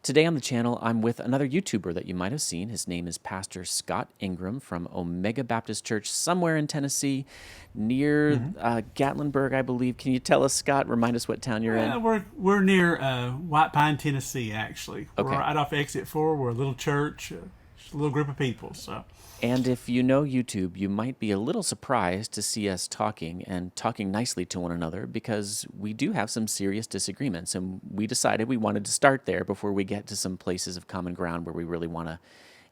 Today on the channel, I'm with another YouTuber that you might have seen. His name is Pastor Scott Ingram from Omega Baptist Church somewhere in Tennessee, near Gatlinburg, I believe. Can you tell us, Scott? Remind us what town you're in? We're near White Pine, Tennessee, actually. Okay. We're right off Exit 4. We're a little church, just a little group of people. So. And if you know YouTube, you might be a little surprised to see us talking nicely to one another, because we do have some serious disagreements, and we decided we wanted to start there before we get to some places of common ground where we really want to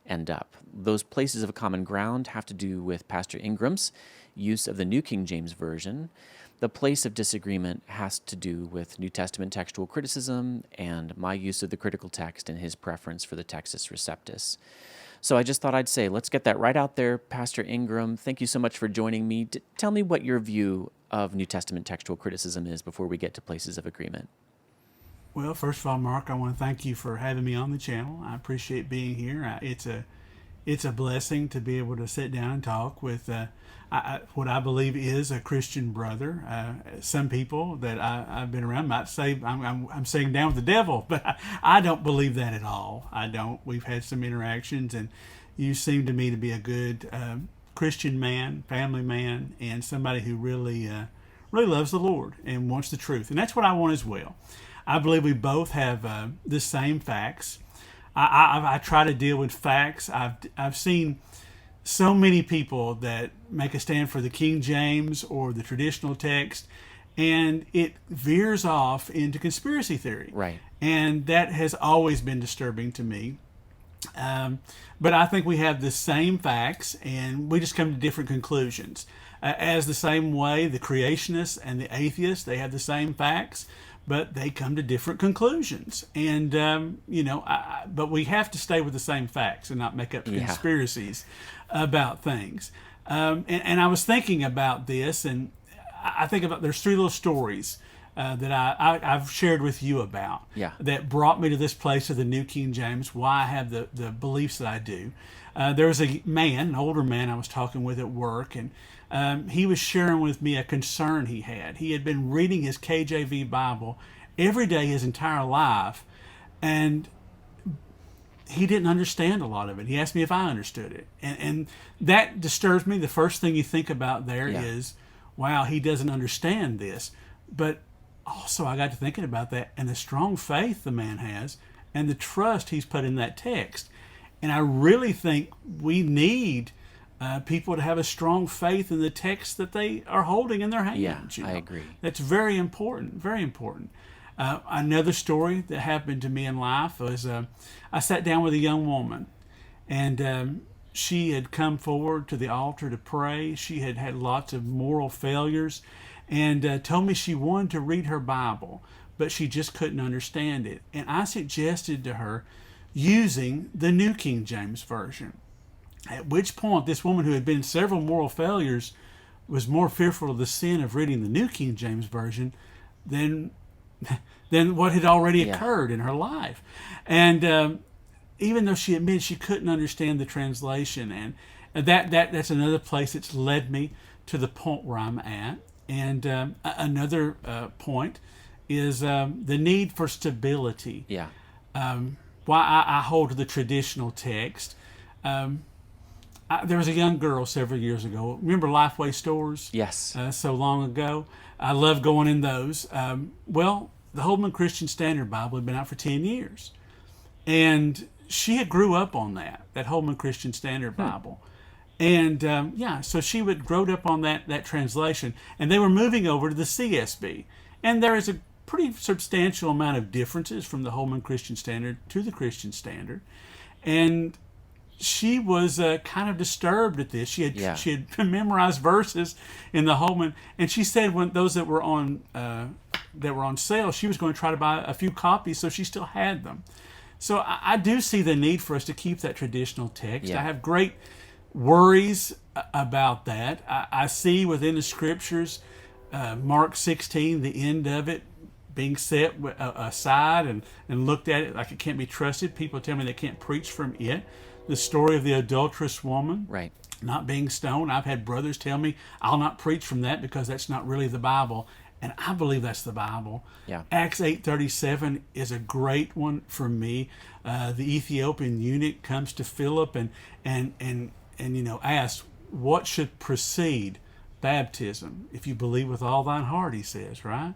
end up. Those places of common ground have to do with Pastor Ingram's use of the New King James Version. The place of disagreement has to do with New Testament textual criticism and my use of the critical text and his preference for the Textus Receptus. So I just thought I'd say, let's get that right out there. Pastor Ingram, thank you so much for joining me. Tell me what your view of New Testament textual criticism is before we get to places of agreement. Well, first of all, Mark, I want to thank you for having me on the channel. I appreciate being here. It's a blessing to be able to sit down and talk with what I believe is a Christian brother. Some people that I've been around might say I'm sitting down with the devil, but I don't believe that at all. I don't. We've had some interactions, and you seem to me to be a good Christian man, family man, and somebody who really loves the Lord and wants the truth. And that's what I want as well. I believe we both have the same facts. I try to deal with facts. I've seen so many people that make a stand for the King James or the traditional text, and it veers off into conspiracy theory. Right. And that has always been disturbing to me. But I think we have the same facts, and we just come to different conclusions. As the same way, the creationists and the atheists, they have the same facts, but they come to different conclusions. And, but we have to stay with the same facts and not make up conspiracies about things. And I was thinking about this, and I think about, there's three little stories that I've shared with you about that brought me to this place of the New King James, why I have the beliefs that I do. There was a man, an older man I was talking with at work, and he was sharing with me a concern he had. He had been reading his KJV Bible every day his entire life, and he didn't understand a lot of it. He asked me if I understood it. And that disturbs me. The first thing you think about there is, wow, he doesn't understand this. But also I got to thinking about that and the strong faith the man has and the trust he's put in that text. And I really think we need people to have a strong faith in the text that they are holding in their hands. Yeah, I agree. That's very important, very important. Another story that happened to me in life was I sat down with a young woman, and she had come forward to the altar to pray. She had had lots of moral failures, and told me she wanted to read her Bible, but she just couldn't understand it. And I suggested to her using the New King James Version. At which point, this woman who had been in several moral failures was more fearful of the sin of reading the New King James Version than what had already occurred in her life. And even though she admitted she couldn't understand the translation, and that's another place that's led me to the point where I'm at. And another point is the need for stability. Yeah. Why I hold to the traditional text. There was a young girl several years ago. Remember Lifeway stores? Yes. So long ago. I love going in those. Well, the Holman Christian Standard Bible had been out for 10 years. And she had grew up on that Holman Christian Standard Bible. And so she would growed up on that translation. And they were moving over to the CSB. And there is a pretty substantial amount of differences from the Holman Christian Standard to the Christian Standard. And she was kind of disturbed at this. She had memorized verses in the Holman, and she said when those that were on sale, she was going to try to buy a few copies, so she still had them. So I do see the need for us to keep that traditional text. I have great worries about that. I see within the scriptures, Mark 16, the end of it, being set aside and looked at it like it can't be trusted. People tell me they can't preach from it. The story of the adulterous woman, not being stoned. I've had brothers tell me, I'll not preach from that because that's not really the Bible. And I believe that's the Bible. Yeah. Acts 8:37 is a great one for me. The Ethiopian eunuch comes to Philip and asks, what should precede baptism? If you believe with all thine heart, he says, right?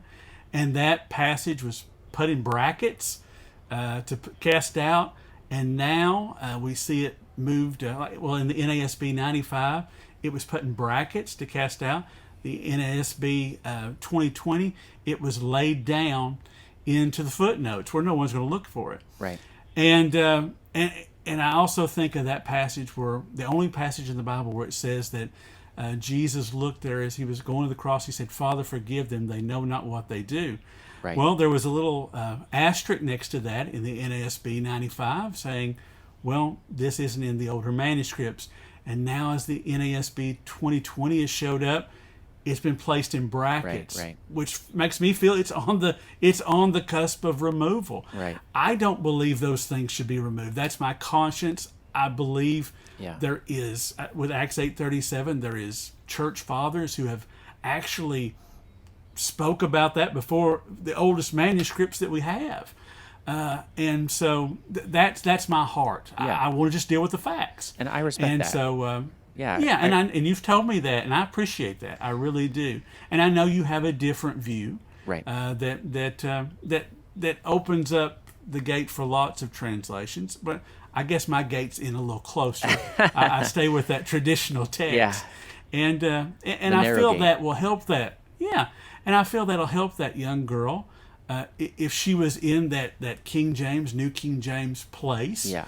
And that passage was put in brackets to cast out. And now we see it moved, in the NASB 95, it was put in brackets to cast out. The NASB 2020, it was laid down into the footnotes where no one's going to look for it. Right. And I also think of that passage where the only passage in the Bible where it says that Jesus looked there as he was going to the cross. He said, Father, forgive them. They know not what they do. Right. Well, there was a little asterisk next to that in the NASB 95 saying, well, this isn't in the older manuscripts. And now as the NASB 2020 has showed up, it's been placed in brackets, right. which makes me feel it's on the cusp of removal. Right. I don't believe those things should be removed. That's my conscience. I believe there is, with Acts 8:37, there is church fathers who have actually spoke about that before the oldest manuscripts that we have. And so that's my heart. Yeah. I want to just deal with the facts. And I respect that. And so... Yeah, and you've told me that, and I appreciate that. I really do. And I know you have a different view, right? That opens up the gate for lots of translations. But I guess my gate's in a little closer. I stay with that traditional text, and I feel gate. that will help that. Yeah, and I feel that'll help that young girl if she was in that King James, New King James place. Yeah,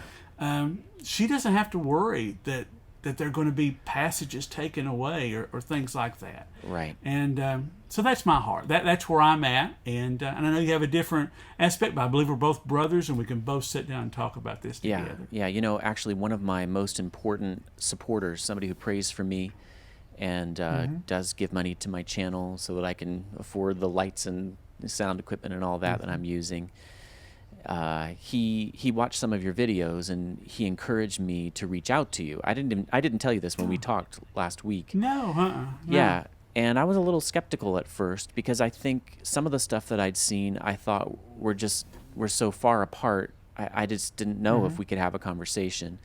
she doesn't have to worry that there are going to be passages taken away or things like that. Right. And so that's my heart. That's where I'm at. And I know you have a different aspect, but I believe we're both brothers and we can both sit down and talk about this together. Yeah. Actually, one of my most important supporters, somebody who prays for me and does give money to my channel so that I can afford the lights and sound equipment and all that that I'm using. He watched some of your videos and he encouraged me to reach out to you. I didn't tell you this when we talked last week. No. Yeah, and I was a little skeptical at first because I think some of the stuff that I'd seen I thought were so far apart. I just didn't know if we could have a conversation.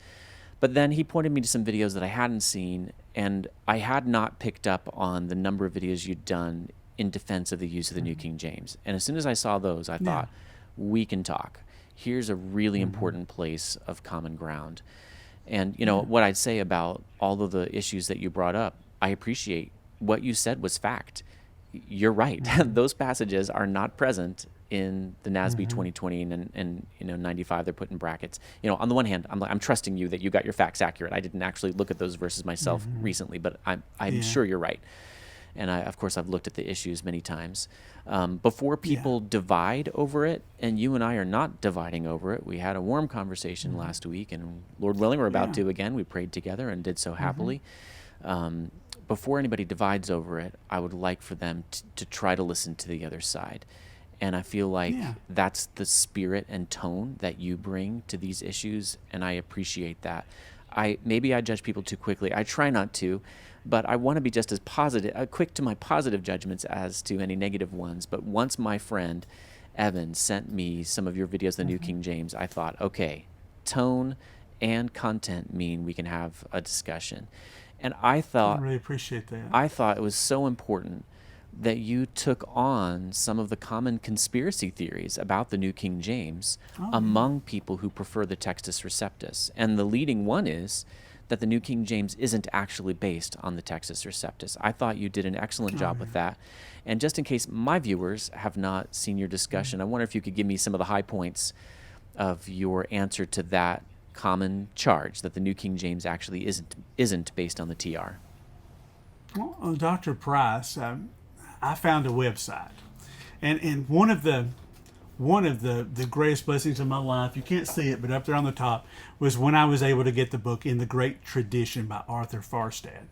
But then he pointed me to some videos that I hadn't seen, and I had not picked up on the number of videos you'd done in defense of the use of the New King James. And as soon as I saw those, I thought, we can talk. Here's a really important place of common ground. And, what I'd say about all of the issues that you brought up, I appreciate what you said was fact. You're right. Those passages are not present in the NASB 2020 and 95. They're put in brackets. On the one hand, I'm trusting you that you got your facts accurate. I didn't actually look at those verses myself recently, but I'm sure you're right. And I've looked at the issues many times. Before people divide over it, and you and I are not dividing over it. We had a warm conversation last week, and Lord willing, we're about to again. We prayed together and did so happily. Before anybody divides over it, I would like for them to try to listen to the other side. And I feel like that's the spirit and tone that you bring to these issues, and I appreciate that. Maybe I judge people too quickly. I try not to. But I want to be just as quick to my positive judgments as to any negative ones. But once my friend Evan sent me some of your videos of the New King James, I thought, okay, tone and content mean we can have a discussion. And I really appreciate that. I thought it was so important that you took on some of the common conspiracy theories about the New King James among people who prefer the Textus Receptus. And the leading one is that the New King James isn't actually based on the Textus Receptus. I thought you did an excellent job with that. And just in case my viewers have not seen your discussion, I wonder if you could give me some of the high points of your answer to that common charge that the New King James actually isn't based on the TR. Well, Dr. Price, I found a website, and one of the greatest blessings of my life, you can't see it, but up there on the top, was when I was able to get the book In the Great Tradition by Arthur Farstad.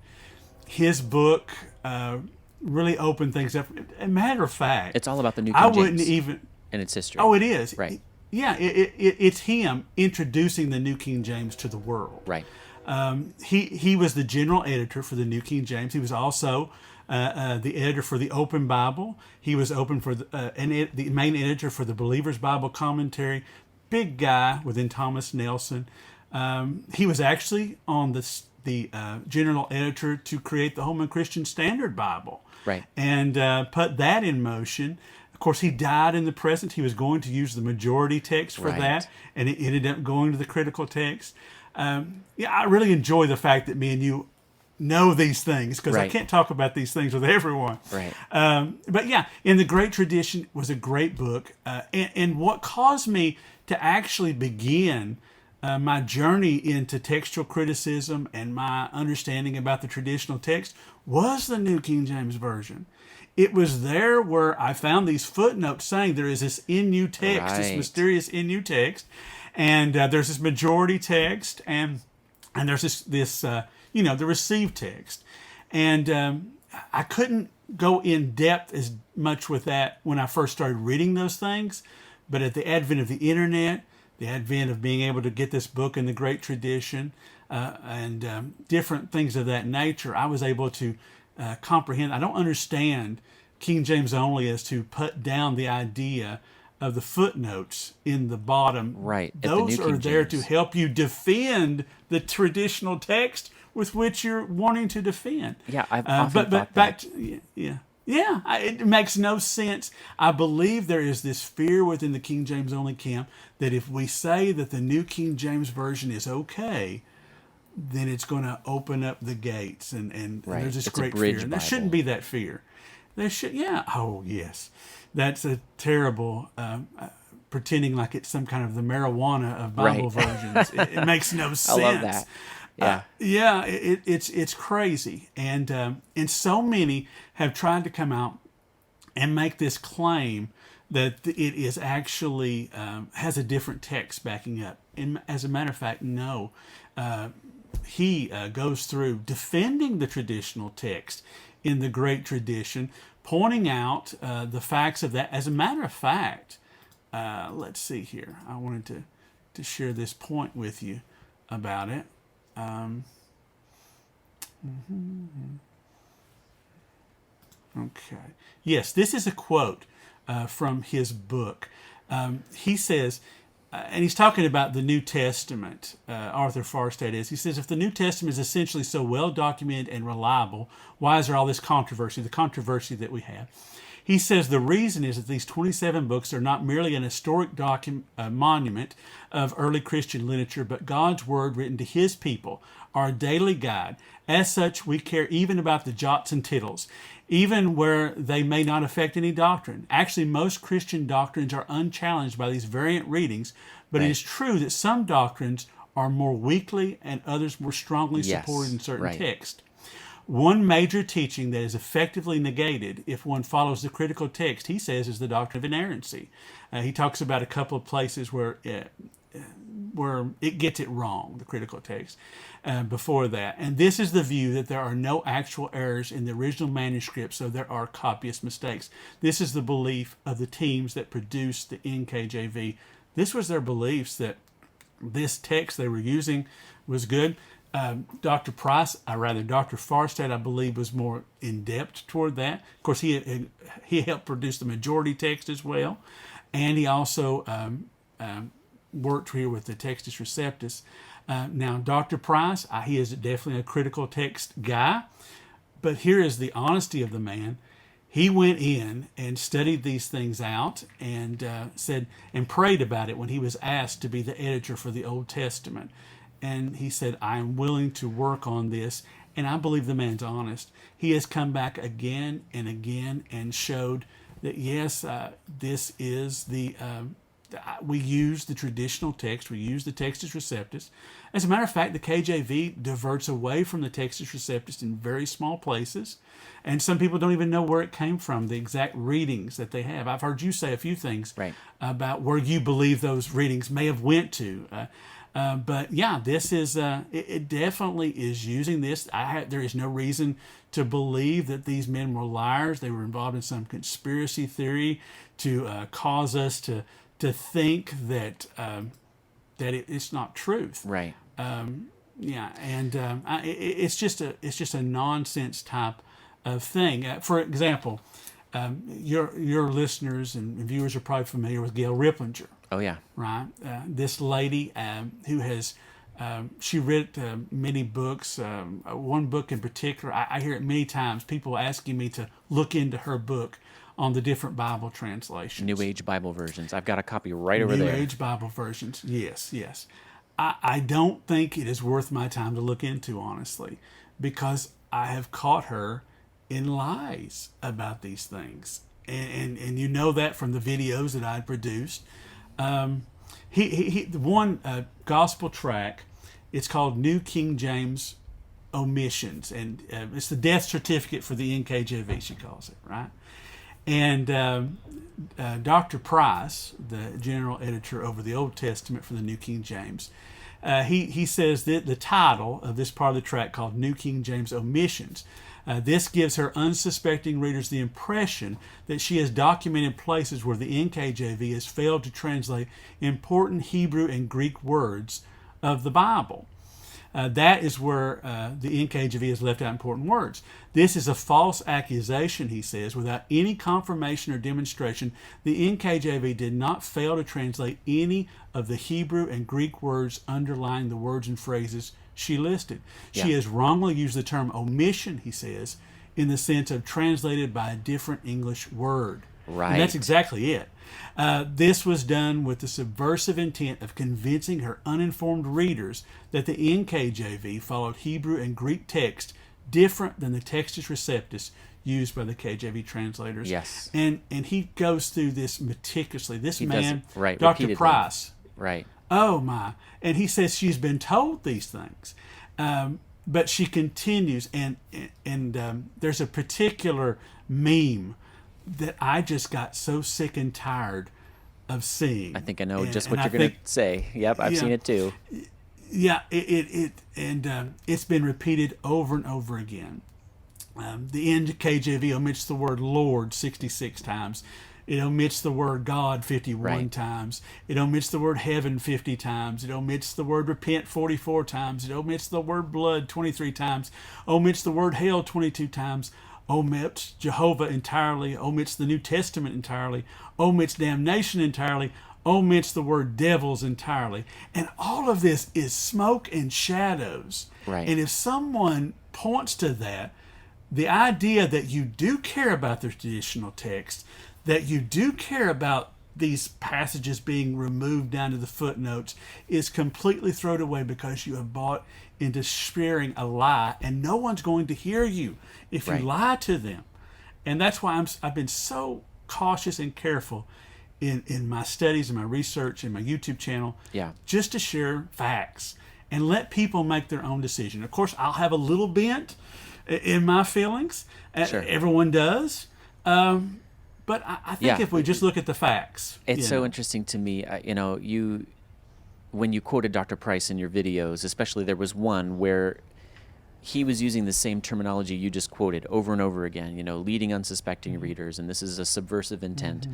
His book really opened things up. As a matter of fact, it's all about the New King James. I wouldn't even... And its history. Oh, it is. Right. Yeah, it's him introducing the New King James to the world. Right. He was the general editor for the New King James. He was also the editor for the Open Bible. He was open for the main editor for the Believer's Bible Commentary. Big guy within Thomas Nelson. He was actually on the general editor to create the Holman Christian Standard Bible. Right. And put that in motion. Of course, he died in the present. He was going to use the majority text for that, and it ended up going to the critical text. I really enjoy the fact that me and you know these things, because I can't talk about these things with everyone. Right. But yeah, In the Great Tradition was a great book. And what caused me to actually begin my journey into textual criticism and my understanding about the traditional text was the New King James Version. It was there where I found these footnotes saying there is this NU text, this mysterious NU text, and there's this majority text, and there's this the received text. And I couldn't go in depth as much with that when I first started reading those things, but at the advent of the internet, the advent of being able to get this book in the Great Tradition, and different things of that nature, I was able to comprehend. I don't understand King James only as to put down the idea of the footnotes in the bottom. Right. Those are there to help you defend the traditional text with which you're wanting to defend. Yeah, I've often thought that. It makes no sense. I believe there is this fear within the King James only camp that if we say that the New King James Version is okay, then it's going to open up the gates, and there's this great fear. And there shouldn't be that fear. There should, oh yes, that's a terrible pretending like it's some kind of the marijuana of Bible versions. It makes no sense. I love that. Yeah, it's crazy, and so many have tried to come out and make this claim that it is actually has a different text backing up. And as a matter of fact, no. He goes through defending the traditional text in the Great Tradition, pointing out the facts of that. As a matter of fact, let's see here. I wanted to share this point with you about it. Okay. Yes, this is a quote from his book. He says, and he's talking about the New Testament, Arthur Farstad is. He says, if the New Testament is essentially so well documented and reliable, why is there all this controversy, the controversy that we have? He says the reason is that these 27 books are not merely an historic monument of early Christian literature, but God's Word written to His people, our daily guide. As such, we care even about the jots and tittles, even where they may not affect any doctrine. Actually, most Christian doctrines are unchallenged by these variant readings, but it is true that some doctrines are more weakly and others more strongly supported in certain texts. One major teaching that is effectively negated if one follows the critical text, he says, is the doctrine of inerrancy. He talks about a couple of places where it gets it wrong, the critical text, before that. And this is the view that there are no actual errors in the original manuscript, so there are copyist mistakes. This is the belief of the teams that produced the NKJV. This was their beliefs that this text they were using was good. Dr. Farstad, I believe, was more in depth toward that. Of course, he helped produce the majority text as well, and he also worked here with the Textus Receptus. Now, Dr. Price, he is definitely a critical text guy, but here is the honesty of the man. He went in and studied these things out and said and prayed about it when he was asked to be the editor for the Old Testament. And he said, I am willing to work on this. And I believe the man's honest. He has come back again and again and showed that, yes, this is we use the traditional text. We use the Textus Receptus. As a matter of fact, the KJV diverts away from the Textus Receptus in very small places. And some people don't even know where it came from, the exact readings that they have. I've heard you say a few things about where you believe those readings may have went to. But yeah, this is it definitely is using this. There is no reason to believe that these men were liars. They were involved in some conspiracy theory to cause us to think that it's not truth. Right. It's just a nonsense type thing. For example, your listeners and viewers are probably familiar with Gail Ripplinger, Oh, yeah. right? This lady who has she read many books. One book in particular, I hear it many times. People asking me to look into her book on the different Bible translations. New Age Bible versions. I've got a copy right over there. New Age Bible versions. Yes, yes. I don't think it is worth my time to look into, honestly, because I have caught her in lies about these things. And you know that from the videos that I produced. The one gospel track, it's called New King James Omissions, and it's the death certificate for the NKJV, she calls it, right? And Dr. Price, the general editor over the Old Testament for the New King James, he says that the title of this part of the track called New King James Omissions, this gives her unsuspecting readers the impression that she has documented places where the NKJV has failed to translate important Hebrew and Greek words of the Bible. That is where the NKJV has left out important words. This is a false accusation, he says, without any confirmation or demonstration. The NKJV did not fail to translate any of the Hebrew and Greek words underlying the words and phrases she listed. Yeah. She has wrongly used the term omission, he says, in the sense of translated by a different English word. Right. And that's exactly it. This was done with the subversive intent of convincing her uninformed readers that the NKJV followed Hebrew and Greek text different than the Textus Receptus used by the KJV translators. Yes. And he goes through this meticulously. This man, right, Dr. repeatedly. Price. Right. Oh, my. And he says she's been told these things. But she continues. And there's a particular meme that I just got so sick and tired of seeing. I think I know just what you're going to say. Yep, I've seen it too. Yeah, it's been repeated over and over again. The NKJV omits the word Lord 66 times. It omits the word God 51 times. It omits the word heaven 50 times. It omits the word repent 44 times. It omits the word blood 23 times. Omits the word hell 22 times. Omits Jehovah entirely, omits the New Testament entirely, omits damnation entirely, omits the word devils entirely. And all of this is smoke and shadows. Right. And if someone points to that, the idea that you do care about the traditional text, that you do care about these passages being removed down to the footnotes, is completely thrown away because you have bought into sharing a lie, and no one's going to hear you if you lie to them. And that's why I've been so cautious and careful in my studies and my research and my YouTube channel, just to share facts and let people make their own decision. Of course, I'll have a little bent in my feelings. Sure. Everyone does. But I think if we just look at the facts. It's so interesting to me. When you quoted Dr. Price in your videos, especially there was one where he was using the same terminology you just quoted over and over again, leading unsuspecting readers, and this is a subversive intent.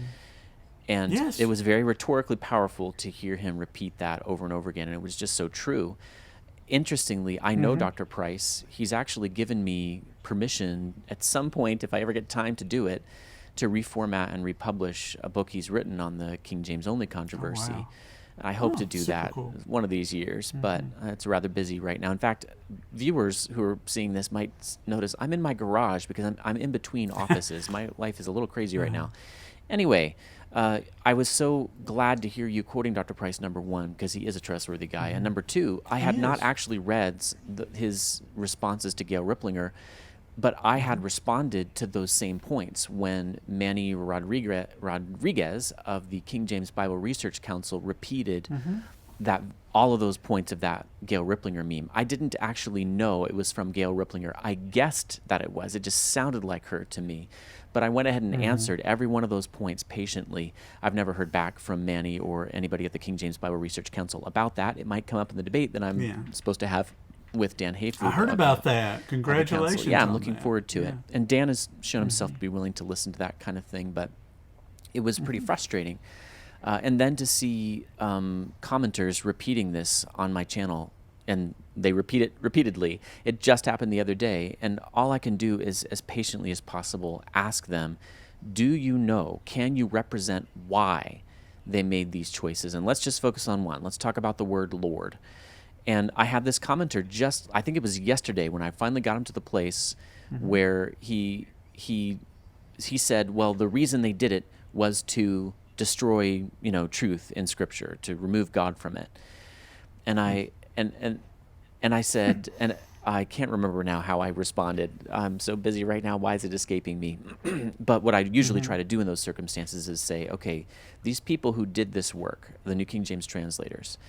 And it was very rhetorically powerful to hear him repeat that over and over again, and it was just so true. Interestingly, I know Dr. Price. He's actually given me permission at some point, if I ever get time to do it, to reformat and republish a book he's written on the King James only controversy. Oh, wow. I hope to do that one of these years, but it's rather busy right now. In fact, viewers who are seeing this might notice I'm in my garage because I'm in between offices. My life is a little crazy right now. Anyway, I was so glad to hear you quoting Dr. Price, number one, because he is a trustworthy guy. And number two, I had not actually read his responses to Gail Ripplinger, but I had responded to those same points when Manny Rodriguez of the King James Bible Research Council repeated that all of those points of that Gail Ripplinger meme. I didn't actually know it was from Gail Ripplinger. I guessed that it was. It just sounded like her to me. But I went ahead and answered every one of those points patiently. I've never heard back from Manny or anybody at the King James Bible Research Council about that. It might come up in the debate that I'm supposed to have with Dan Hayford. I heard about that. Congratulations. Yeah, I'm looking forward to it. And Dan has shown himself to be willing to listen to that kind of thing, but it was pretty frustrating. And then to see commenters repeating this on my channel and they repeat it repeatedly. It just happened the other day, and all I can do is, as patiently as possible, ask them, do you know, can you represent why they made these choices? And let's just focus on one. Let's talk about the word Lord. And I had this commenter I think it was yesterday when I finally got him to the place where he said, well, the reason they did it was to destroy, truth in Scripture, to remove God from it. And I said, and I can't remember now how I responded. I'm so busy right now. Why is it escaping me? But what I usually try to do in those circumstances is say, okay, these people who did this work, the New King James translators,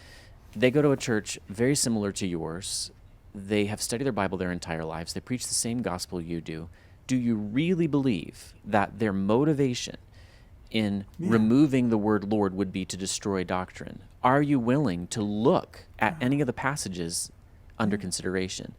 they go to a church very similar to yours. They have studied their Bible their entire lives. They preach the same gospel you do. Do you really believe that their motivation in removing the word Lord would be to destroy doctrine? Are you willing to look at any of the passages under consideration?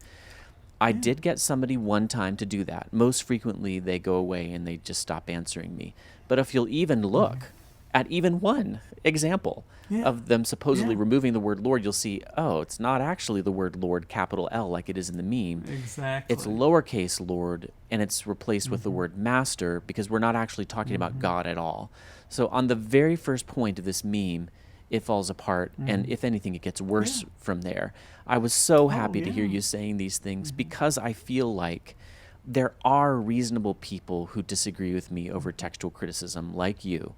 I did get somebody one time to do that. Most frequently, they go away and they just stop answering me. But if you'll even look at even one example of them supposedly removing the word Lord, you'll see, oh, it's not actually the word Lord, capital L, like it is in the meme. Exactly. It's lowercase Lord, and it's replaced with the word Master, because we're not actually talking about God at all. So on the very first point of this meme, it falls apart, and if anything, it gets worse from there. I was so happy to hear you saying these things, because I feel like there are reasonable people who disagree with me over textual criticism, like you.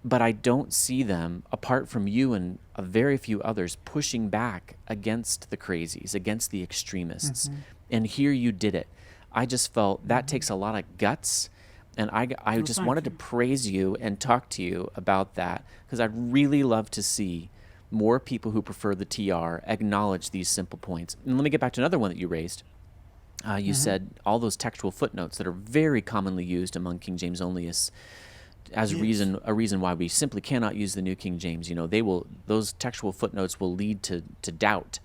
But I don't see them, apart from you and a very few others, pushing back against the crazies, against the extremists. And here you did it. I just felt that takes a lot of guts. And I just wanted to praise you and talk to you about that, because I'd really love to see more people who prefer the TR acknowledge these simple points. And let me get back to another one that you raised. You said all those textual footnotes that are very commonly used among King James onlyists as a reason why we simply cannot use the New King James. Those textual footnotes will lead to doubt.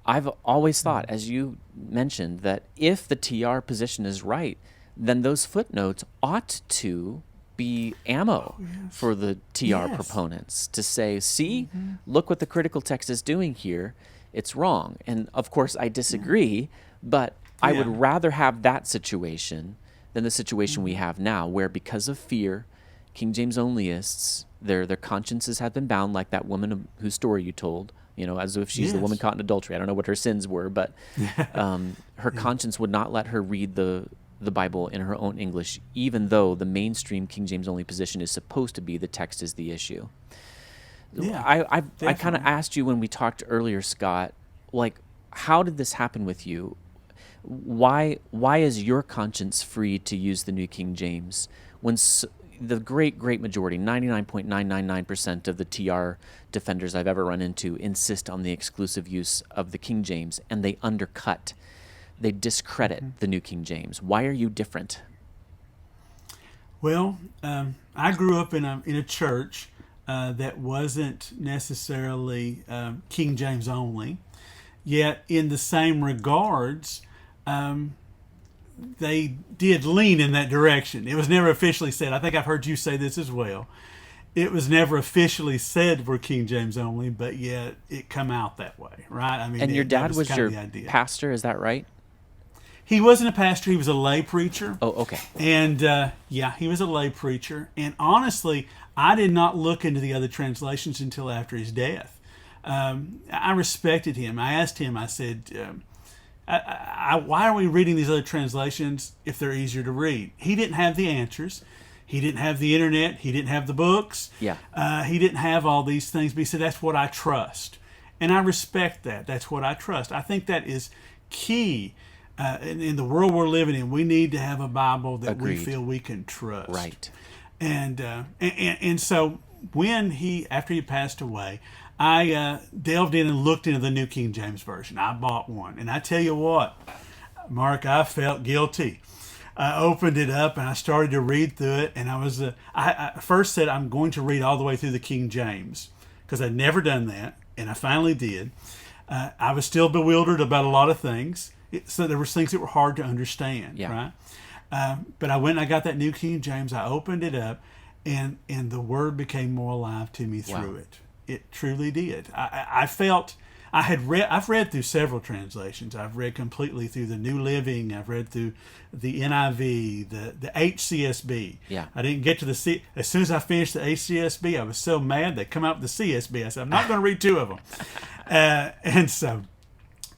I've always thought, as you mentioned, that if the TR position is right, then those footnotes ought to be ammo for the TR proponents to say, see, look what the critical text is doing here. It's wrong. And of course, I disagree, but I would rather have that situation than the situation we have now, where because of fear, King James onlyists, their consciences have been bound, like that woman whose story you told, as if she's the woman caught in adultery. I don't know what her sins were, but her conscience would not let her read the Bible in her own English, even though the mainstream King James only position is supposed to be the text is the issue. I kind of asked you when we talked earlier, Scott, like, how did this happen with you? Why is your conscience free to use the New King James when the great majority, 99.999% of the TR defenders I've ever run into, insist on the exclusive use of the King James, and they undercut, they discredit the New King James? Why are you different? Well, I grew up in a church that wasn't necessarily King James only, yet in the same regards, they did lean in that direction. It was never officially said. I think I've heard you say this as well. It was never officially said we're King James only, but yet it come out that way, right? I mean, and your dad was your pastor, is that right? He wasn't a pastor. He was a lay preacher. Oh, okay. And he was a lay preacher. And honestly, I did not look into the other translations until after his death. I respected him. I asked him, I said, why are we reading these other translations if they're easier to read? He didn't have the answers. He didn't have the internet. He didn't have the books. He didn't have all these things. But he said, that's what I trust. And I respect that. That's what I trust. I think that is key. In the world we're living in, we need to have a Bible that we feel we can trust. Right. And so after he passed away, I delved in and looked into the New King James Version. I bought one. And I tell you what, Mark, I felt guilty. I opened it up and I started to read through it. And I first said, I'm going to read all the way through the King James, because I'd never done that. And I finally did. I was still bewildered about a lot of things. So there were things that were hard to understand, right? But I went and I got that New King James. I opened it up, and the Word became more alive to me through it. It truly did. I felt I've read through several translations. I've read completely through the New Living. I've read through the NIV, the HCSB. Yeah. I didn't get to as soon as I finished the HCSB, I was so mad they come out with the CSB. I said, I'm not going to read two of them. And so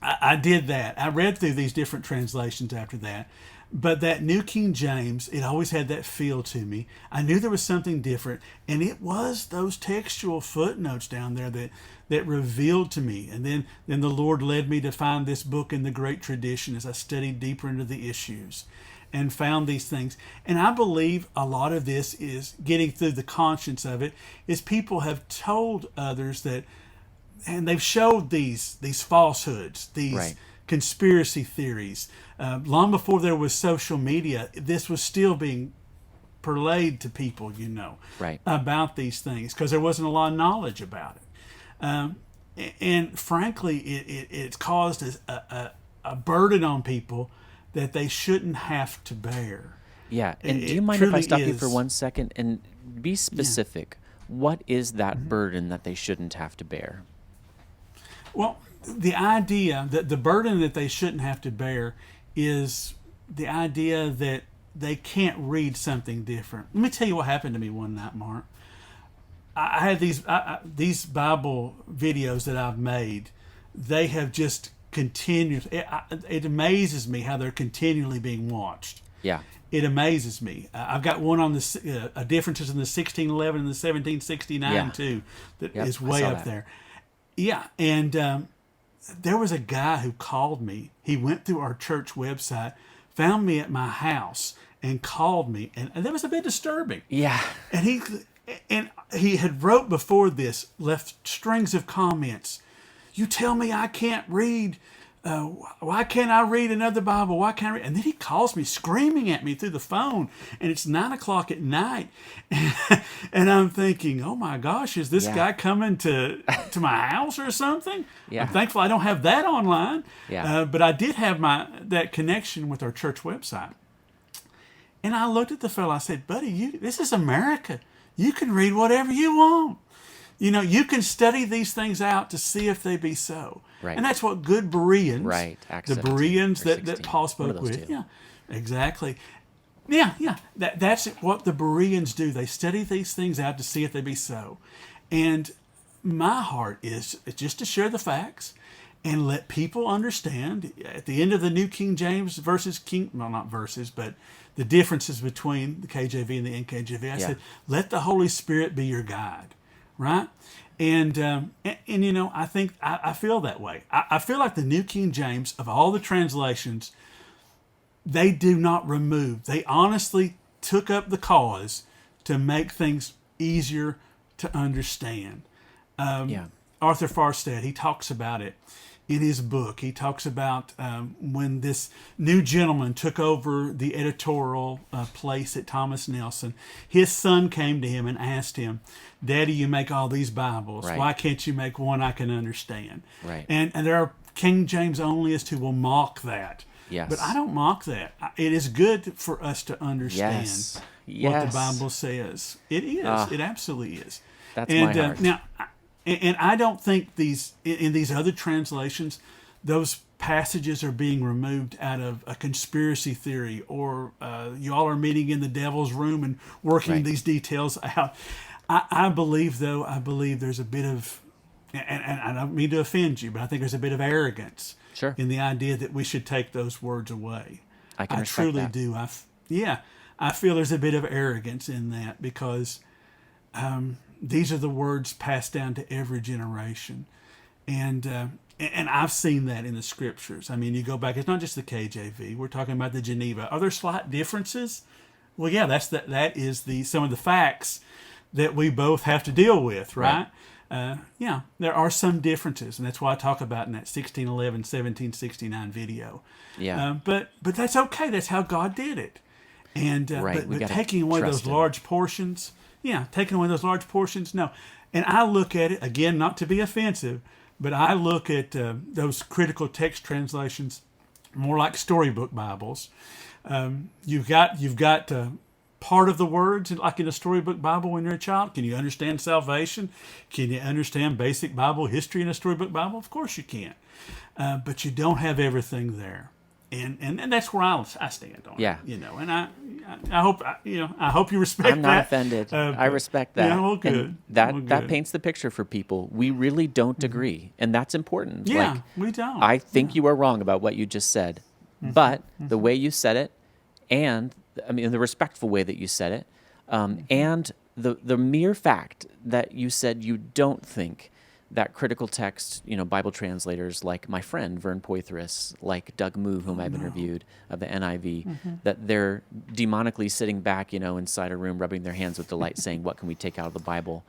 I did that. I read through these different translations after that. But that New King James, it always had that feel to me. I knew there was something different, and it was those textual footnotes down there that revealed to me. And then the Lord led me to find this book in the Great Tradition as I studied deeper into the issues and found these things. And I believe a lot of this is getting through the conscience of it, is people have told others that, and they've showed these falsehoods, these Right. conspiracy theories. Long before there was social media, this was still being relayed to people, Right. about these things, because there wasn't a lot of knowledge about it. And frankly, it's caused a burden on people that they shouldn't have to bear. Yeah. And do you It mind if I truly stop you for is. 1 second and be specific? What is that burden that they shouldn't have to bear? Well, the idea that the burden that they shouldn't have to bear is the idea that they can't read something different. Let me tell you what happened to me one night, Mark. I had these Bible videos that I've made. They have just continued. It amazes me how they're continually being watched. Yeah. It amazes me. I've got one on the differences in the 1611 and the 1769 Yeah. too that Yep, is I way saw up that. there. Yeah, and there was a guy who called me. He went through our church website, found me at my house, and called me, and that was a bit disturbing. Yeah. And he had wrote before this, left strings of comments. You tell me I can't read. Why can't I read another Bible? Why can't I read? And then he calls me screaming at me through the phone, and it's 9:00 at night, and I'm thinking, oh my gosh, is this Yeah. guy coming to my house or something? Yeah. I'm thankful I don't have that online. Yeah. But I did have that connection with our church website. And I looked at the fellow. I said, buddy, this is America. You can read whatever you want. You can study these things out to see if they be so. Right. And that's what good Bereans, Right. Acts the 17 Bereans or that 16, Paul one spoke of those with. two. Yeah, exactly. Yeah. That's what the Bereans do. They study these things out to see if they be so. And my heart is just to share the facts and let people understand at the end of the New King James versus not verses, but the differences between the KJV and the NKJV. I said, let the Holy Spirit be your guide, right? And I think I feel that way. I feel like the New King James, of all the translations, they do not remove. They honestly took up the cause to make things easier to understand. Arthur Farstead, he talks about it in his book. He talks about when this new gentleman took over the editorial place at Thomas Nelson, his son came to him and asked him, Daddy, you make all these Bibles. Right. Why can't you make one I can understand? Right. And there are King James onlyists who will mock that. Yes. But I don't mock that. It is good for us to understand Yes. what the Bible says. It is. It absolutely is. That's my heart. Now, and I don't think in these other translations, those passages are being removed out of a conspiracy theory or you all are meeting in the devil's room and working Right. these details out. I believe there's a bit of, and I don't mean to offend you, but I think there's a bit of arrogance Sure. in the idea that we should take those words away. I can respect truly that. do. I feel there's a bit of arrogance in that because these are the words passed down to every generation, and I've seen that in the scriptures. I mean, you go back; it's not just the KJV. We're talking about the Geneva. Are there slight differences? Well, yeah, that is some of the facts that we both have to deal with, right? There are some differences, and that's why I talk about in that 1611, 1769 video. Yeah. But that's okay. That's how God did it. And Right. We but gotta taking away trust those him. large portions, no. And I look at it again, not to be offensive, but I look at those critical text translations more like storybook Bibles. You've got part of the words, like in a storybook Bible when you're a child? Can you understand salvation? Can you understand basic Bible history in a storybook Bible? Of course you can. But you don't have everything there. And that's where I stand on Yeah. it. You know, and I hope I hope you respect that. I'm not offended. I respect that. Yeah, well, good. And that Well, that good. paints the picture for people. We really don't agree, and that's important. Yeah, Like, we don't. I think you are wrong about what you just said, but the way you said it, and I mean the respectful way that you said it, and the mere fact that you said you don't think that critical text, Bible translators like my friend Vern Poythress, like Doug Moo, whom I've interviewed of the NIV, that they're demonically sitting back, inside a room, rubbing their hands with delight, saying, "What can we take out of the Bible?"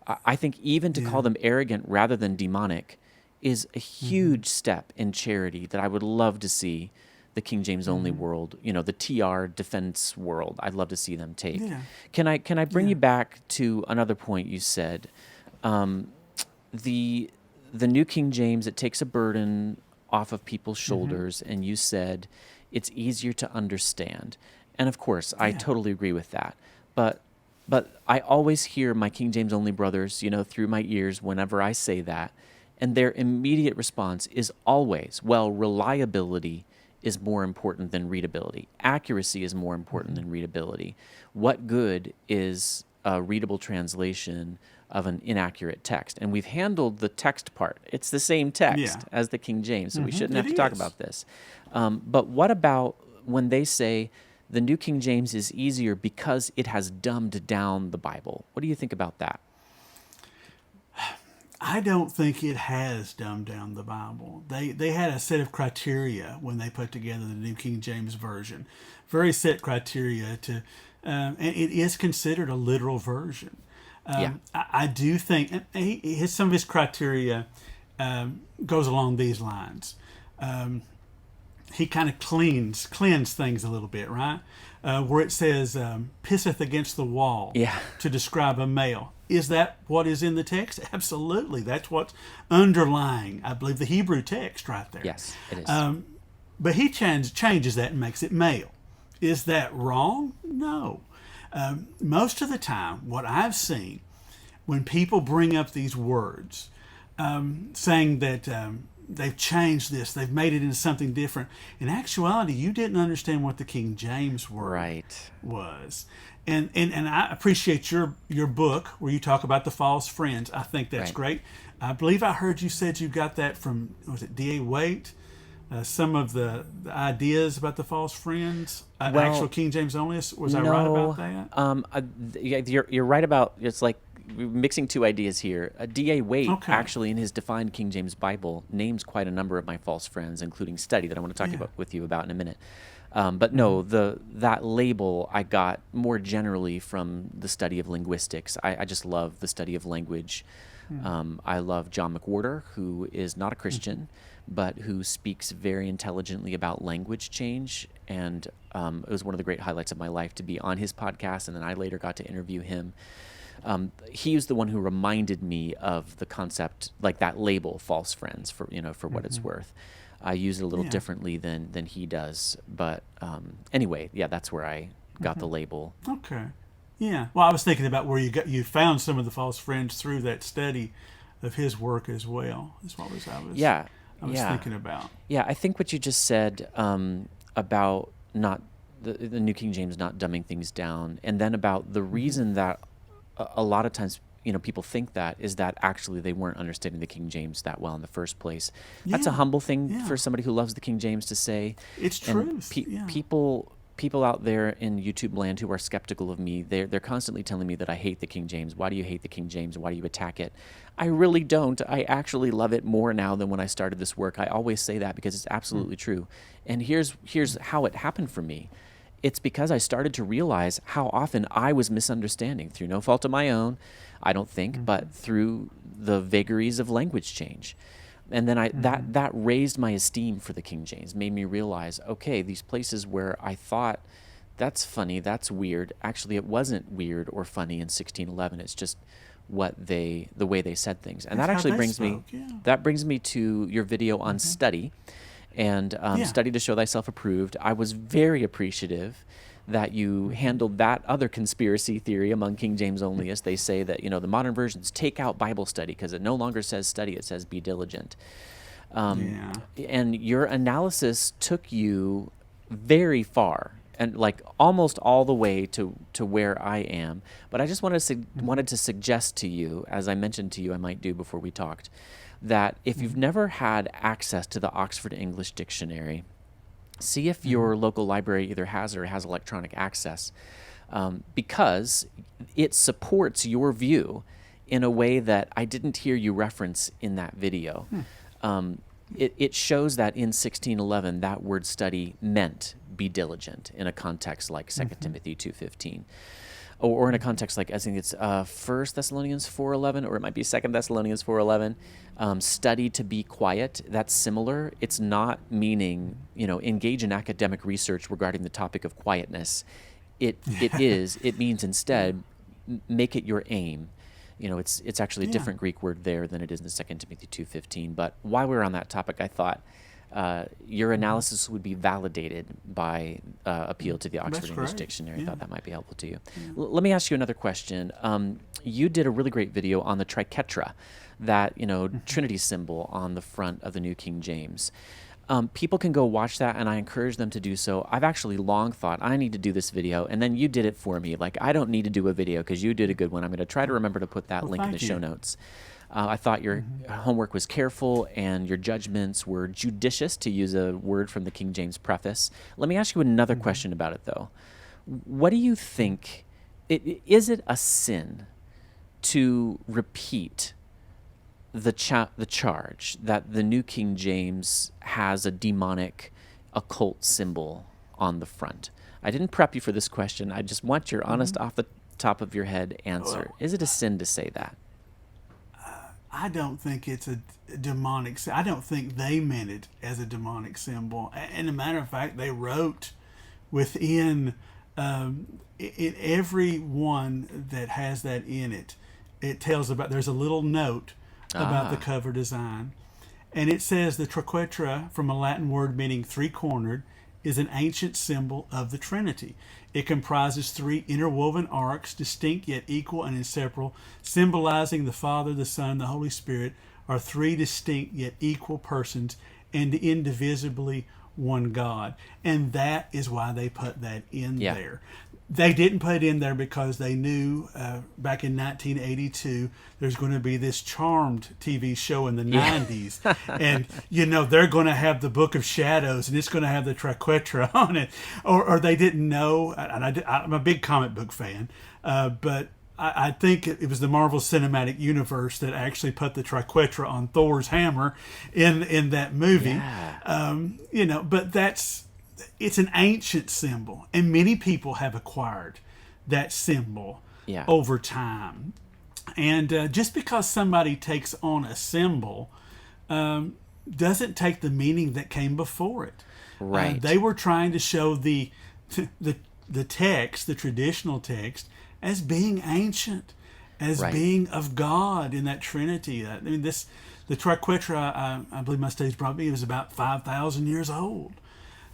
I think even to call them arrogant rather than demonic is a huge step in charity that I would love to see the King James only world, the TR defense world. I'd love to see them take. Yeah. Can I bring you back to another point you said? The New King James, it takes a burden off of people's shoulders, and you said it's easier to understand. And of course, I totally agree with that. But I always hear my King James only brothers, through my ears whenever I say that, and their immediate response is always, well, reliability is more important than readability. Accuracy is more important than readability. What good is a readable translation of an inaccurate text? And we've handled the text part. It's the same text as the King James, so we shouldn't have to talk about this. But what about when they say the New King James is easier because it has dumbed down the Bible? What do you think about that? I don't think it has dumbed down the Bible. They had a set of criteria when they put together the New King James Version. Very set criteria and it is considered a literal version. I do think some of his criteria goes along these lines. He kind of cleans things a little bit, right? Where it says, pisseth against the wall to describe a male. Is that what is in the text? Absolutely. That's what's underlying, I believe, the Hebrew text right there. Yes, it is. But he changes that and makes it male. Is that wrong? No. Most of the time, what I've seen, when people bring up these words, saying that they've changed this, they've made it into something different, in actuality, you didn't understand what the King James word was. And I appreciate your book where you talk about the false friends. I think that's great. I believe I heard you said you got that from, was it D.A. Waite? Some of the ideas about the false friends, actual King James only. Was I right about that? You're right about, it's like we're mixing two ideas here. D.A. Waite, actually, in his Defined King James Bible, names quite a number of my false friends, including Study, that I want to talk with you about in a minute. But no, that label I got more generally from the study of linguistics. I just love the study of language. I love John McWhorter, who is not a Christian, but who speaks very intelligently about language change. And it was one of the great highlights of my life to be on his podcast, and then I later got to interview him. He was the one who reminded me of the concept, like that label, false friends, for what it's worth. I use it a little differently than he does. But anyway, that's where I got the label. Okay. Yeah. Well, I was thinking about where you found some of the false friends through that study of his work as well. That's what I was thinking about. Yeah, I think what you just said about not the New King James not dumbing things down, and then about the reason that a lot of times people think that is that actually they weren't understanding the King James that well in the first place. That's a humble thing for somebody who loves the King James to say. It's truth. People out there in YouTube land who are skeptical of me, they're constantly telling me that I hate the King James. Why do you hate the King James? Why do you attack it? I really don't. I actually love it more now than when I started this work. I always say that because it's absolutely true. And here's how it happened for me. It's because I started to realize how often I was misunderstanding through no fault of my own, I don't think, but through the vagaries of language change. And then that raised my esteem for the King James, made me realize, okay, these places where I thought, that's funny, that's weird, actually it wasn't weird or funny in 1611. It's just the way they said things. And that actually brings me to your video on study. And study to show thyself approved. I was very appreciative that you handled that other conspiracy theory among King James onlyists. They say that, the modern versions take out Bible study because it no longer says study, it says be diligent. And your analysis took you very far, and like almost all the way to where I am. But I just wanted to suggest to you, as I mentioned to you I might do before we talked, that if you've never had access to the Oxford English Dictionary, see if your local library either has or has electronic access, because it supports your view in a way that I didn't hear you reference in that video. It shows that in 1611 that word study meant be diligent in a context like 2 Timothy 2:15. Or in a context like, I think it's 1 Thessalonians 4:11, or it might be 2 Thessalonians 4:11, study to be quiet. That's similar. It's not meaning, engage in academic research regarding the topic of quietness. It means instead, make it your aim. It's actually a different Greek word there than it is in 2 Timothy 2:15. But while we're on that topic, I thought your analysis would be validated by appeal to the Oxford English Dictionary. I thought that might be helpful to you. Let me ask you another question. You did a really great video on the triquetra, that Trinity symbol on the front of the New King James. People can go watch that, and I encourage them to do so. I've actually long thought I need to do this video, and then you did it for me. Like, I don't need to do a video because you did a good one. I'm going to try to remember to put that link in the show notes. I thought your homework was careful and your judgments were judicious, to use a word from the King James preface. Let me ask you another question about it, though. What do you think? Is it a sin to repeat the charge that the New King James has a demonic, occult symbol on the front? I didn't prep you for this question. I just want your honest, off the top of your head answer. Is it a sin to say that? I don't think it's a demonic. I don't think they meant it as a demonic symbol. And a matter of fact, they wrote within in every one that has that in it. It tells about. There's a little note about the cover design, and it says the triquetra, from a Latin word meaning three-cornered, is an ancient symbol of the Trinity. It comprises three interwoven arcs, distinct yet equal and inseparable, symbolizing the Father, the Son, and the Holy Spirit are three distinct yet equal persons and indivisibly one God. And that is why they put that in there. They didn't put it in there because they knew back in 1982 there's going to be this Charmed TV show in the 90s. And, they're going to have the Book of Shadows and it's going to have the triquetra on it. Or they didn't know. And I'm a big comic book fan, but I think it was the Marvel Cinematic Universe that actually put the triquetra on Thor's hammer in that movie. But it's an ancient symbol, and many people have acquired that symbol over time. And just because somebody takes on a symbol doesn't take the meaning that came before it. Right. They were trying to show the text, the traditional text, as being ancient, as being of God in that Trinity. The triquetra, I believe my studies brought me, was about 5,000 years old.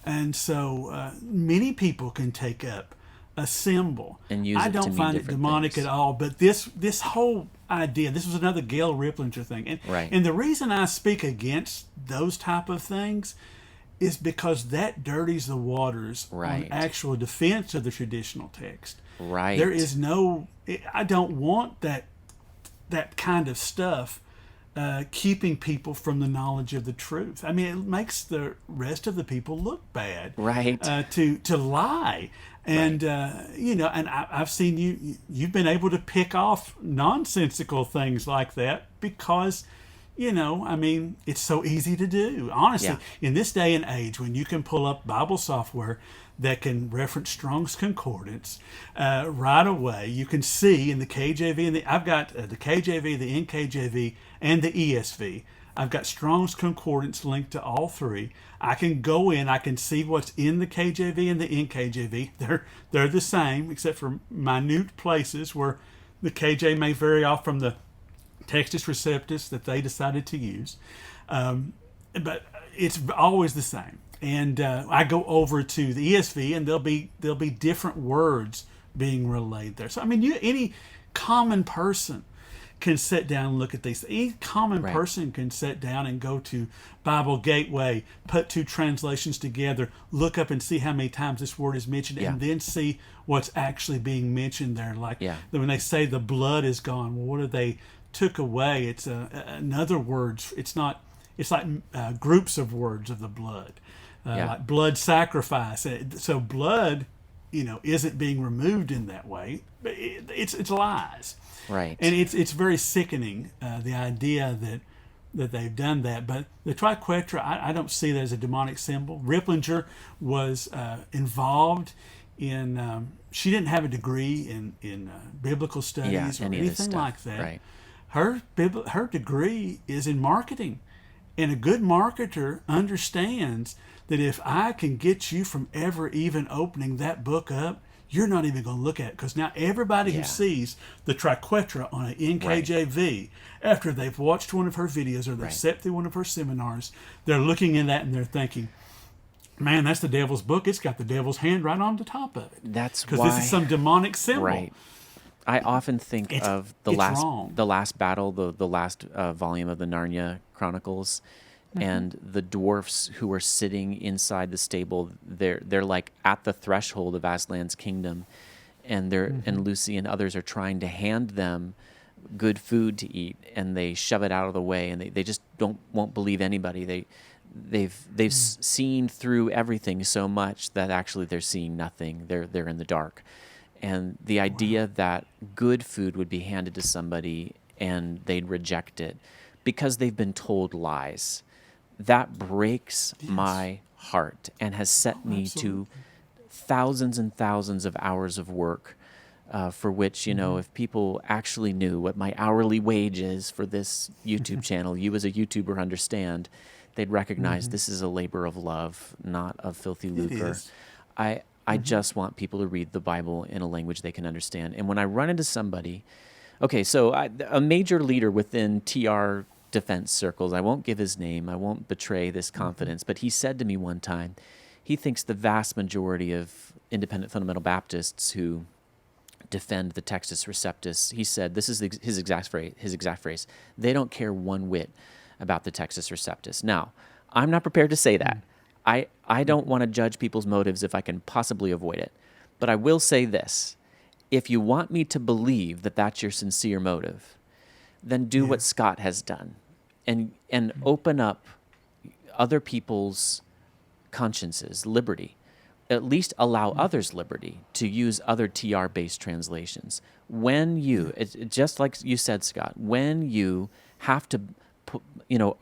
And so many people can take up a symbol. And use I it don't to mean find it different demonic things. at all, but this whole idea, this was another Gail Riplinger thing. And the reason I speak against those type of things is because that dirties the waters on actual defense of the traditional text. There is I don't want that kind of stuff keeping people from the knowledge of the truth. I mean, it makes the rest of the people look bad. To lie. And, and I've seen you've been able to pick off nonsensical things like that because, it's so easy to do. Honestly, in this day and age, when you can pull up Bible software that can reference Strong's Concordance right away, you can see in the KJV, and I've got the KJV, the NKJV, and the ESV. I've got Strong's Concordance linked to all three. I can go in, I can see what's in the KJV and the NKJV. They're the same, except for minute places where the KJ may vary off from the Textus Receptus that they decided to use. But it's always the same. And I go over to the ESV, and there'll be different words being relayed there. So I mean, any common person can sit down and look at these. Any common Right. person can sit down and go to Bible Gateway, put two translations together, look up and see how many times this word is mentioned, Yeah. and then see what's actually being mentioned there. Like Yeah. when they say the blood is gone, well, what are they took away? It's another word. It's not. It's like groups of words of the blood, Yeah. like blood sacrifice. So blood, isn't being removed in that way. But it's lies. Right. And it's very sickening, the idea that they've done that. But the triquetra, I don't see that as a demonic symbol. Ripplinger was involved in, she didn't have a degree in biblical studies or any of this anything stuff. like that. Right. Her degree is in marketing. And a good marketer understands that if I can get you from ever even opening that book up, you're not even going to look at it, because now everybody Yeah. who sees the triquetra on an NKJV, after they've watched one of her videos or they've Right. sat through one of her seminars, they're looking at that and they're thinking, man, that's the devil's book. It's got the devil's hand right on the top of it. That's Because why. this is some demonic symbol. Right. I often think of the it's last wrong. the last battle, the last volume of the Narnia Chronicles, and the dwarfs who are sitting inside the stable. They're like at the threshold of Aslan's kingdom, and and Lucy and others are trying to hand them good food to eat, and they shove it out of the way, and they just won't believe anybody. They've seen through everything so much that actually they're seeing nothing. They're in the dark. And the idea that good food would be handed to somebody and they'd reject it because they've been told lies, that breaks my heart and has set me to thousands and thousands of hours of work, for which, if people actually knew what my hourly wage is for this YouTube channel, you as a YouTuber understand, they'd recognize this is a labor of love, not of filthy lucre. is. I just want people to read the Bible in a language they can understand. And when I run into somebody, so a major leader within TR defense circles, I won't give his name, I won't betray this confidence, but he said to me one time, he thinks the vast majority of independent fundamental Baptists who defend the Textus Receptus, he said, this is his exact phrase, they don't care one whit about the Textus Receptus. Now, I'm not prepared to say that. I don't want to judge people's motives if I can possibly avoid it. But I will say this. If you want me to believe that that's your sincere motive, then do what Scott has done and open up other people's consciences, liberty. At least allow others liberty to use other TR-based translations. When just like you said, Scott, when you have to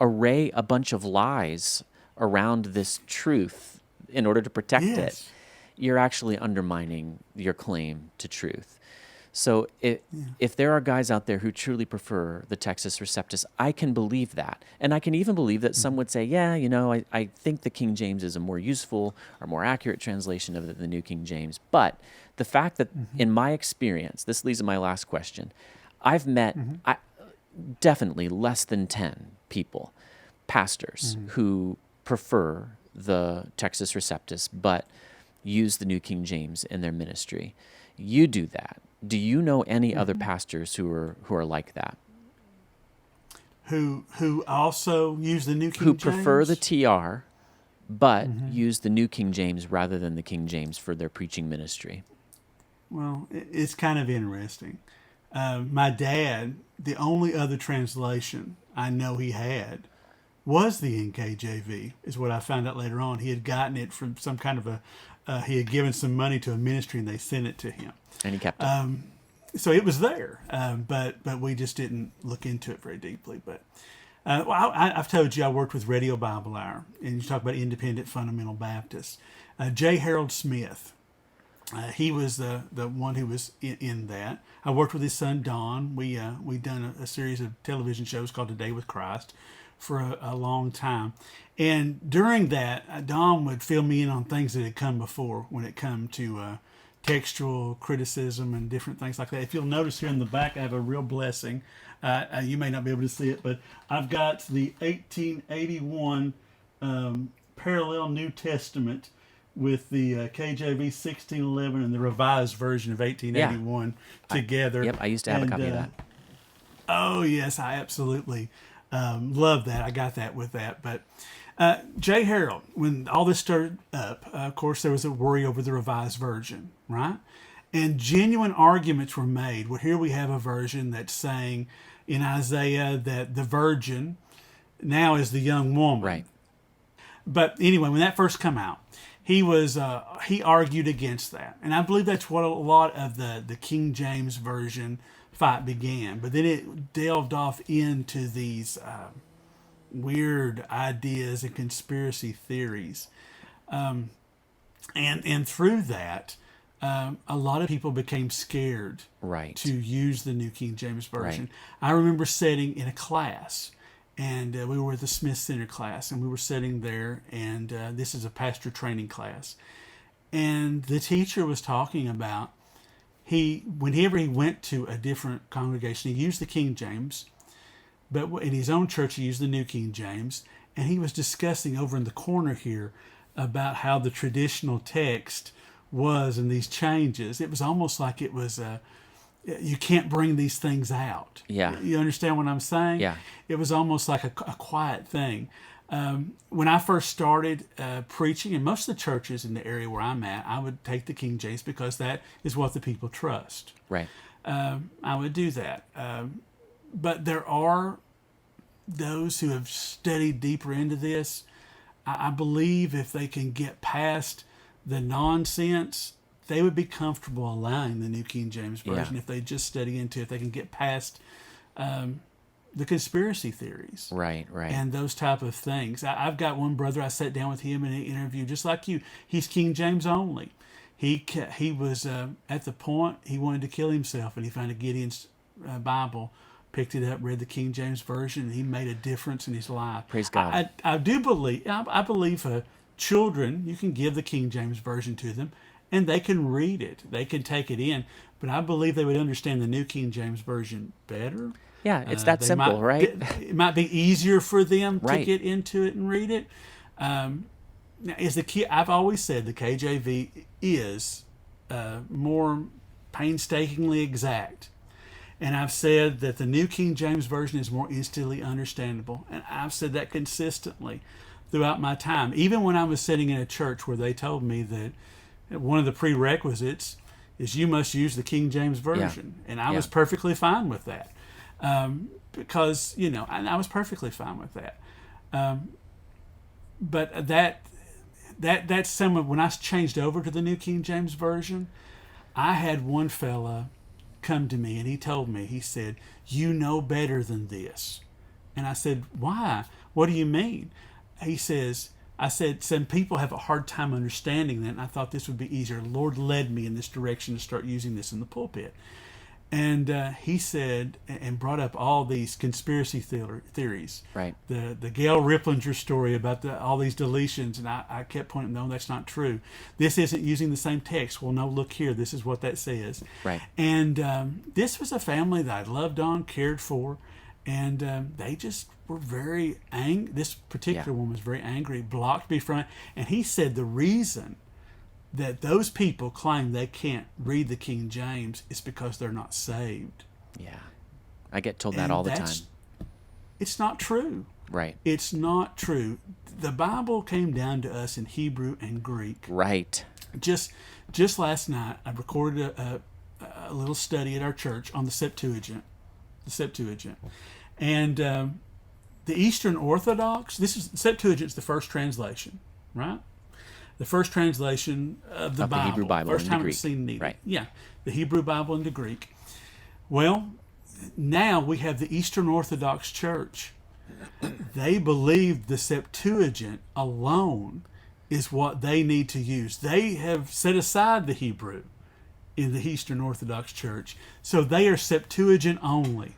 array a bunch of lies around this truth in order to protect it, you're actually undermining your claim to truth. So if there are guys out there who truly prefer the Textus Receptus, I can believe that. And I can even believe that some would say, I think the King James is a more useful or more accurate translation of the New King James. But the fact that in my experience, this leads to my last question, I've met definitely less than 10 people, pastors, who prefer the Textus Receptus, but use the New King James in their ministry. You do that. Do you know any other pastors who are like that? Who also use the New King Who James? prefer the TR, but use the New King James rather than the King James for their preaching ministry? Well, it's kind of interesting. My dad, the only other translation I know he had was the NKJV, is what I found out later on. He had gotten it from some kind of he had given some money to a ministry and they sent it to him. And he kept it. So it was there, but we just didn't look into it very deeply. But I've told you I worked with Radio Bible Hour, and you talk about independent fundamental Baptists. J. Harold Smith, he was the one who was in that. I worked with his son Don. We done a series of television shows called Today with Christ for a long time. And during that, Don would fill me in on things that had come before when it come to textual criticism and different things like that. If you'll notice here in the back, I have a real blessing. You may not be able to see it, but I've got the 1881 parallel New Testament with the KJV 1611 and the Revised Version of 1881 together. Yep, I used to have a copy of that. Oh, yes, I absolutely love that. I got that with that. But J. Harold, when all this started up, of course, there was a worry over the Revised Version, right? And genuine arguments were made. Well, here we have a version that's saying in Isaiah that the virgin now is the young woman. Right. But anyway, when that first came out, he argued against that. And I believe that's what a lot of the King James Version fight began. But then it delved off into these weird ideas and conspiracy theories. And through that, a lot of people became scared to use the New King James Version. Right. I remember sitting in a class, and we were at the Smith Center class, and we were sitting there, and this is a pastor training class. And the teacher was talking about, whenever he went to a different congregation, he used the King James, but in his own church, he used the New King James. And he was discussing over in the corner here about how the traditional text was and these changes. It was almost like it was you can't bring these things out. Yeah. You understand what I'm saying? Yeah. It was almost like a quiet thing. When I first started preaching, in most of the churches in the area where I'm at, I would take the King James because that is what the people trust. Right. I would do that. But there are those who have studied deeper into this. I believe if they can get past the nonsense, they would be comfortable allowing the New King James Version if they just study into it. If they can get past the conspiracy theories, right, and those type of things. I've got one brother. I sat down with him in an interview, just like you. He's King James only. He was at the point he wanted to kill himself, and he found a Gideon's Bible, picked it up, read the King James Version, and he made a difference in his life. Praise God. I do believe. I believe children, you can give the King James Version to them, and they can read it. They can take it in. But I believe they would understand the New King James Version better. Yeah, it's that simple, right? It might be easier for them to get into it and read it. Now, I've always said the KJV is more painstakingly exact. And I've said that the New King James Version is more instantly understandable. And I've said that consistently throughout my time. Even when I was sitting in a church where they told me that one of the prerequisites is you must use the King James Version. Yeah. And I was perfectly fine with that. Because, and I was perfectly fine with that. But that's some of, when I changed over to the New King James Version, I had one fella come to me and he told me, he said, "You know better than this." And I said, "Why? What do you mean?" I said, "Some people have a hard time understanding that, and I thought this would be easier. The Lord led me in this direction to start using this in the pulpit." And he said, and brought up all these conspiracy theories. Right. The Gail Ripplinger story about all these deletions, and I kept pointing, no, that's not true. This isn't using the same text. Well, no, look here, this is what that says. Right. And this was a family that I loved on, cared for, and they just were very angry. This particular woman was very angry, blocked me from it. And he said the reason that those people claim they can't read the King James is because they're not saved. Yeah. I get told that all the time. It's not true. Right. It's not true. The Bible came down to us in Hebrew and Greek. Right. Just last night, I recorded a little study at our church on the Septuagint. And the Eastern Orthodox, Septuagint's the first translation, right? The first translation of the Bible. The Hebrew Bible first time it's seen needed. Right. Yeah, the Hebrew Bible into Greek. Well, now we have the Eastern Orthodox Church. They believe the Septuagint alone is what they need to use. They have set aside the Hebrew in the Eastern Orthodox Church, so they are Septuagint only.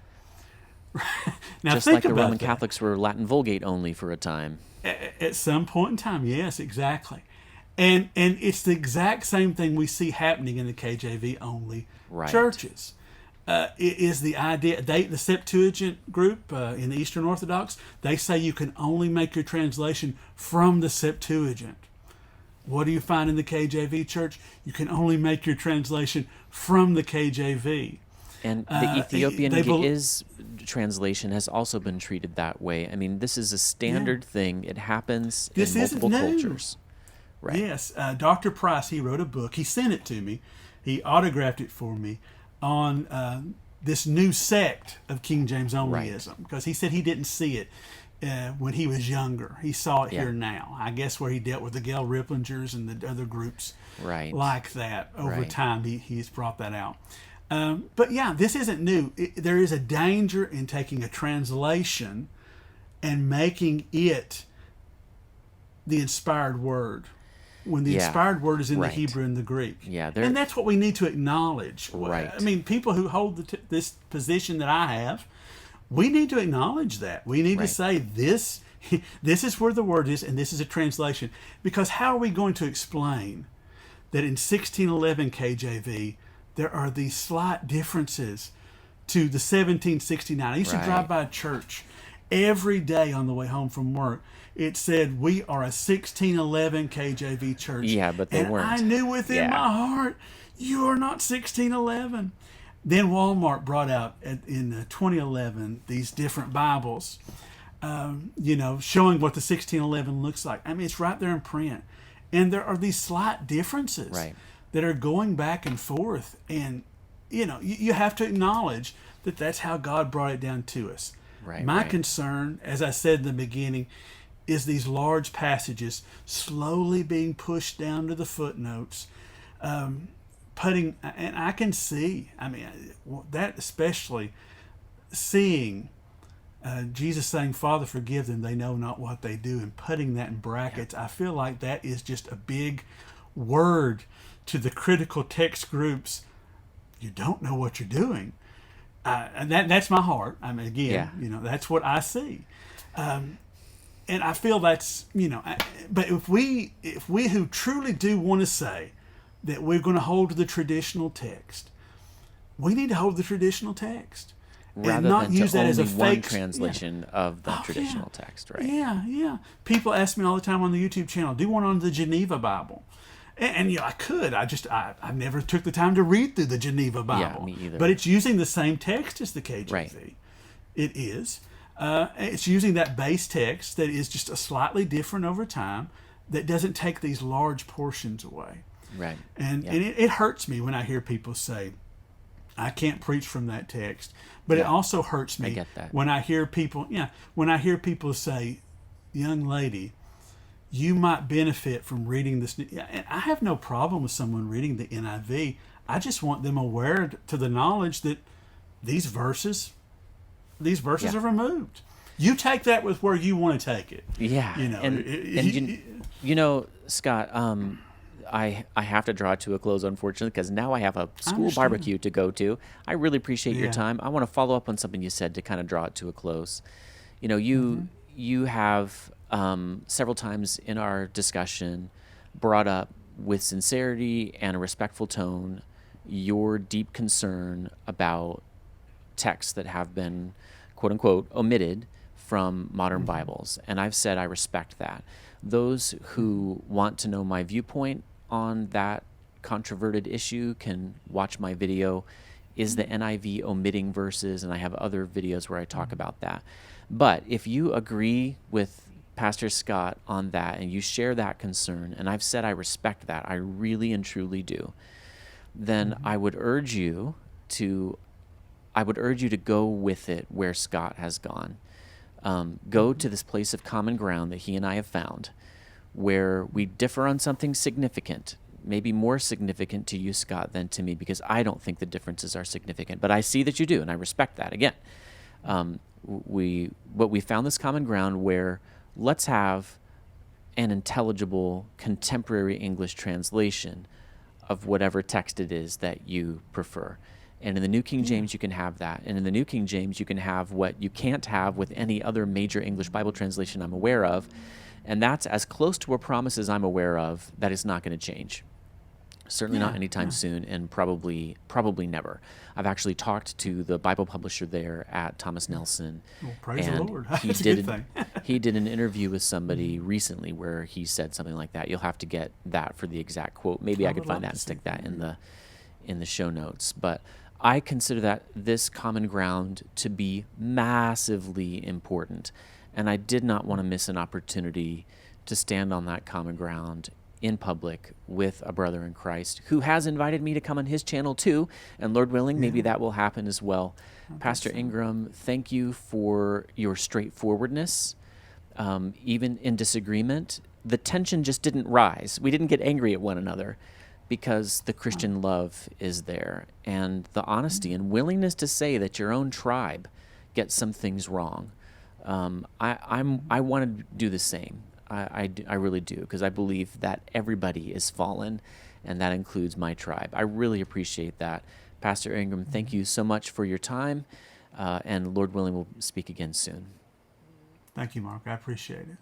Now, just like the Roman Catholics were Latin Vulgate only for a time. At some point in time, yes, exactly. And it's the exact same thing we see happening in the KJV only churches. is the idea. The Septuagint group in the Eastern Orthodox, they say you can only make your translation from the Septuagint. What do you find in the KJV church? You can only make your translation from the KJV. And the Ethiopian Ge'ez translation has also been treated that way. I mean, this is a standard thing. It happens in multiple cultures. Right. Yes. Dr. Price, he wrote a book. He sent it to me. He autographed it for me on this new sect of King James onlyism, because he said he didn't see it when he was younger. He saw it here now. I guess where he dealt with the Gail Ripplingers and the other groups like that. Over time, he's brought that out. But yeah, this isn't new. There is a danger in taking a translation and making it the inspired word, when the inspired word is in the Hebrew and the Greek. Yeah, and that's what we need to acknowledge. Right. I mean, people who hold this position that I have, we need to acknowledge that. We need to say this is where the word is, and this is a translation. Because how are we going to explain that in 1611 KJV, there are these slight differences to the 1769? I used to drive by a church every day on the way home from work. It said, we are a 1611 KJV church. Yeah, but they weren't. I knew within my heart, you are not 1611. Then Walmart brought out in 2011 these different Bibles, showing what the 1611 looks like. I mean, it's right there in print. And there are these slight differences that are going back and forth. And, you have to acknowledge that that's how God brought it down to us. My concern, as I said in the beginning, is these large passages slowly being pushed down to the footnotes, and I can see, that especially, seeing Jesus saying, Father, forgive them, they know not what they do, and putting that in brackets. I feel like that is just a big word to the critical text groups. You don't know what you're doing. And that's my heart. That's what I see. And I feel that's, but if we who truly do want to say that we're going to hold to the traditional text, we need to hold the traditional text. Rather and not than use to that as a only fake one translation of the traditional text, right? Yeah. People ask me all the time on the YouTube channel, do one on the Geneva Bible. And I could. I never took the time to read through the Geneva Bible. Yeah, me either. But it's using the same text as the KJV. Right. It is. It's using that base text that is just a slightly different over time, that doesn't take these large portions away. Right. And it hurts me when I hear people say, I can't preach from that text. But it also hurts me when I hear people say, young lady, you might benefit from reading this. And I have no problem with someone reading the NIV. I just want them aware to the knowledge that these verses are removed. You take that with where you want to take it. Yeah. Scott, I have to draw it to a close, unfortunately, because now I have a school barbecue to go to. I really appreciate your time. I want to follow up on something you said to kind of draw it to a close. You have several times in our discussion brought up with sincerity and a respectful tone your deep concern about texts that have been, quote unquote, omitted from modern Bibles. And I've said I respect that. Those who want to know my viewpoint on that controverted issue can watch my video, Is the NIV Omitting Verses? And I have other videos where I talk about that. But if you agree with Pastor Scott on that and you share that concern, and I've said I respect that, I really and truly do, then I would urge you to go with it where Scott has gone. Go to this place of common ground that he and I have found, where we differ on something significant, maybe more significant to you, Scott, than to me, because I don't think the differences are significant. But I see that you do, and I respect that. Again, we found this common ground where let's have an intelligible contemporary English translation of whatever text it is that you prefer. And in the New King James, you can have that. And in the New King James, you can have what you can't have with any other major English Bible translation I'm aware of. And that's as close to a promise as I'm aware of that is not going to change. Certainly not anytime soon, and probably never. I've actually talked to the Bible publisher there at Thomas Nelson. Well, praise the and Lord. he That's a did good thing. he did an interview with somebody recently where he said something like that. You'll have to get that for the exact quote. Maybe I could find that and stick that in the show notes. But I consider that this common ground to be massively important, and I did not want to miss an opportunity to stand on that common ground in public with a brother in Christ who has invited me to come on his channel too, and Lord willing, maybe that will happen as well. Pastor Ingram, thank you for your straightforwardness. Even in disagreement, the tension just didn't rise. We didn't get angry at one another because the Christian love is there, and the honesty and willingness to say that your own tribe gets some things wrong. I want to do the same. I really do, because I believe that everybody is fallen, and that includes my tribe. I really appreciate that. Pastor Ingram, thank you so much for your time, and Lord willing, we'll speak again soon. Thank you, Mark. I appreciate it.